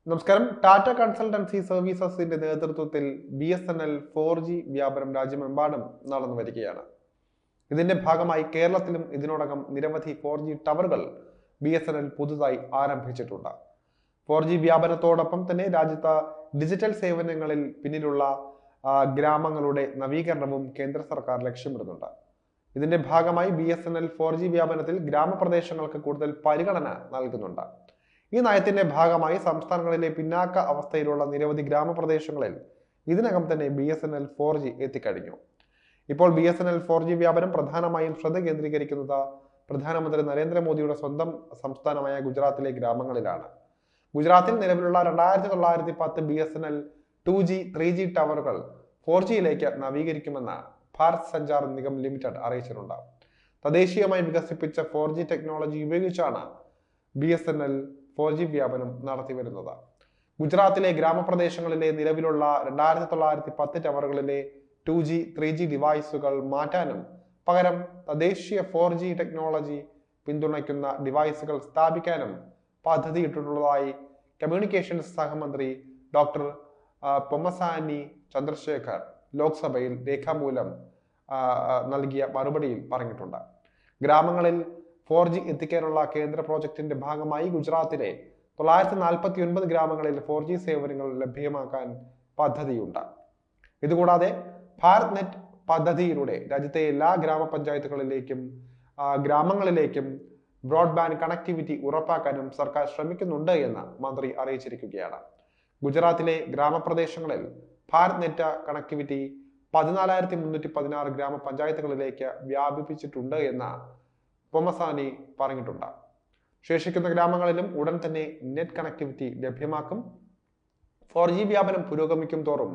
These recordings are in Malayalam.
നമസ്കാരം. ടാറ്റ കൺസൾട്ടൻസി സർവീസസിന്റെ നേതൃത്വത്തിൽ BSNL 4G വ്യാപനം രാജ്യമെമ്പാടും നടന്നു വരികയാണ്. ഇതിന്റെ ഭാഗമായി കേരളത്തിലും ഇതിനോടകം നിരവധി 4G ടവറുകൾ BSNL പുതുതായി ആരംഭിച്ചിട്ടുണ്ട്. 4G വ്യാപനത്തോടൊപ്പം തന്നെ രാജ്യത്ത് ഡിജിറ്റൽ സേവനങ്ങളിൽ പിന്നിലുള്ള ഗ്രാമങ്ങളുടെ നവീകരണവും കേന്ദ്ര സർക്കാർ ലക്ഷ്യമിടുന്നുണ്ട്. ഇതിന്റെ ഭാഗമായി BSNL 4G വ്യാപനത്തിൽ ഗ്രാമപ്രദേശങ്ങൾക്ക് കൂടുതൽ പരിഗണന നൽകുന്നുണ്ട്. ഈ നയത്തിന്റെ ഭാഗമായി സംസ്ഥാനങ്ങളിലെ പിന്നാക്ക അവസ്ഥയിലുള്ള നിരവധി ഗ്രാമപ്രദേശങ്ങളിൽ ഇതിനകം തന്നെ BSNL 4G എത്തിക്കഴിഞ്ഞു. ഇപ്പോൾ BSNL 4G വ്യാപനം പ്രധാനമായും ശ്രദ്ധ കേന്ദ്രീകരിക്കുന്നത് പ്രധാനമന്ത്രി നരേന്ദ്രമോദിയുടെ സ്വന്തം സംസ്ഥാനമായ ഗുജറാത്തിലെ ഗ്രാമങ്ങളിലാണ്. ഗുജറാത്തിൽ നിലവിലുള്ള 2910 BSNL 2G 3G ടവറുകൾ 4Gയിലേക്ക് നവീകരിക്കുമെന്ന് Bharat Sanchar Nigam limited അറിയിച്ചിട്ടുണ്ട്. തദ്ദേശീയമായി വികസിപ്പിച്ച 4G ടെക്നോളജി ഉപയോഗിച്ചാണ് BSNL 4G വ്യാപനം നടത്തിവരുന്നത്. ഗുജറാത്തിലെ ഗ്രാമപ്രദേശങ്ങളിലെ നിലവിലുള്ള 2910 ടവറുകളിലെ 2G 3G ഡിവൈസുകൾ മാറ്റാനും പകരം തദ്ദേശീയ 4G ടെക്നോളജി പിന്തുണയ്ക്കുന്ന ഡിവൈസുകൾ സ്ഥാപിക്കാനും പദ്ധതിയിട്ടിട്ടുള്ളതായി കമ്മ്യൂണിക്കേഷൻസ് സഹമന്ത്രി ഡോക്ടർ പൊമ്മസാനി ചന്ദ്രശേഖർ ലോക്സഭയിൽ രേഖാമൂലം നൽകിയ മറുപടിയിൽ പറഞ്ഞിട്ടുണ്ട്. ഗ്രാമങ്ങളിൽ 4G എത്തിക്കാനുള്ള കേന്ദ്ര പ്രോജക്റ്റിന്റെ ഭാഗമായി ഗുജറാത്തിലെ 949 ഗ്രാമങ്ങളിൽ 4G സേവനങ്ങൾ ലഭ്യമാക്കാൻ പദ്ധതിയുണ്ട്. ഇതുകൂടാതെ ഭാരത് നെറ്റ് പദ്ധതിയിലൂടെ രാജ്യത്തെ എല്ലാ ഗ്രാമപഞ്ചായത്തുകളിലേക്കും ഗ്രാമങ്ങളിലേക്കും ബ്രോഡ്ബാൻഡ് കണക്ടിവിറ്റി ഉറപ്പാക്കാനും സർക്കാർ ശ്രമിക്കുന്നുണ്ട് എന്ന് മന്ത്രി അറിയിച്ചിരിക്കുകയാണ്. ഗുജറാത്തിലെ ഗ്രാമപ്രദേശങ്ങളിൽ ഭാരത് നെറ്റ് കണക്ടിവിറ്റി 14,316 ഗ്രാമപഞ്ചായത്തുകളിലേക്ക് വ്യാപിപ്പിച്ചിട്ടുണ്ട് എന്ന് പൊമ്മസാനി പറഞ്ഞിട്ടുണ്ട്. ശേഷിക്കുന്ന ഗ്രാമങ്ങളിലും ഉടൻ തന്നെ നെറ്റ് കണക്ടിവിറ്റി ലഭ്യമാക്കും. 4G വ്യാപനം പുരോഗമിക്കും തോറും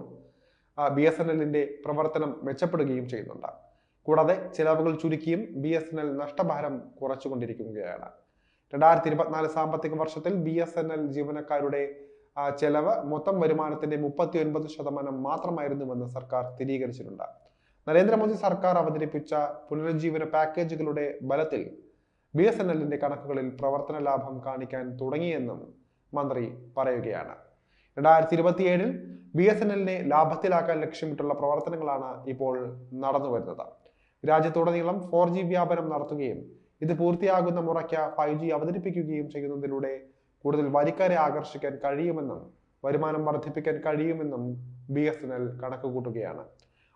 BSNLന്റെ പ്രവർത്തനം മെച്ചപ്പെടുകയും ചെയ്യുന്നുണ്ട്. കൂടാതെ ചിലവുകൾ ചുരുക്കിയും BSNL നഷ്ടഭാരം കുറച്ചുകൊണ്ടിരിക്കുകയാണ്. 2024 സാമ്പത്തിക വർഷത്തിൽ BSNL ജീവനക്കാരുടെ ചെലവ് മൊത്തം വരുമാനത്തിന്റെ 39% മാത്രമായിരുന്നുവെന്ന് സർക്കാർ സ്ഥിരീകരിച്ചിട്ടുണ്ട്. നരേന്ദ്രമോദി സർക്കാർ അവതരിപ്പിച്ച പുനരുജ്ജീവന പാക്കേജുകളുടെ ബലത്തിൽ BSNLന്റെ കണക്കുകളിൽ പ്രവർത്തന ലാഭം കാണിക്കാൻ തുടങ്ങിയെന്നും മന്ത്രി പറയുകയാണ്. 2027 BSNLനെ ലാഭത്തിലാക്കാൻ ലക്ഷ്യമിട്ടുള്ള പ്രവർത്തനങ്ങളാണ് ഇപ്പോൾ നടന്നു വരുന്നത്. രാജ്യത്തുടനീളം 4G വ്യാപനം നടത്തുകയും ഇത് പൂർത്തിയാകുന്ന മുറയ്ക്ക് 5G അവതരിപ്പിക്കുകയും ചെയ്യുന്നതിലൂടെ കൂടുതൽ വരിക്കാരെ ആകർഷിക്കാൻ കഴിയുമെന്നും വരുമാനം വർദ്ധിപ്പിക്കാൻ കഴിയുമെന്നും BSNL കണക്കുകൂട്ടുകയാണ്.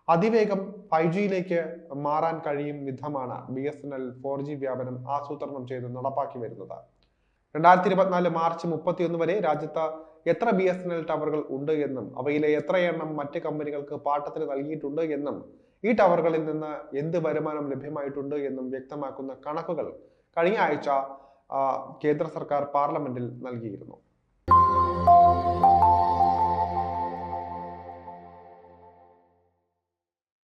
അതിവേഗം 5Gയിലേക്ക് മാറാൻ കഴിയും വിധമാണ് BSNL 4G വ്യാപനം ആസൂത്രണം ചെയ്ത് നടപ്പാക്കി വരുന്നത്. 2024 മാർച്ച് 31 വരെ രാജ്യത്ത് എത്ര BSNL ടവറുകൾ ഉണ്ട് എന്നും അവയിലെ എത്ര എണ്ണം മറ്റ് കമ്പനികൾക്ക് പാട്ടത്തിന് നൽകിയിട്ടുണ്ട് എന്നും ഈ ടവറുകളിൽ നിന്ന് എന്ത് വരുമാനം ലഭ്യമായിട്ടുണ്ട് എന്നും വ്യക്തമാക്കുന്ന കണക്കുകൾ കഴിഞ്ഞ ആഴ്ച കേന്ദ്ര സർക്കാർ പാർലമെന്റിൽ നൽകിയിരുന്നു.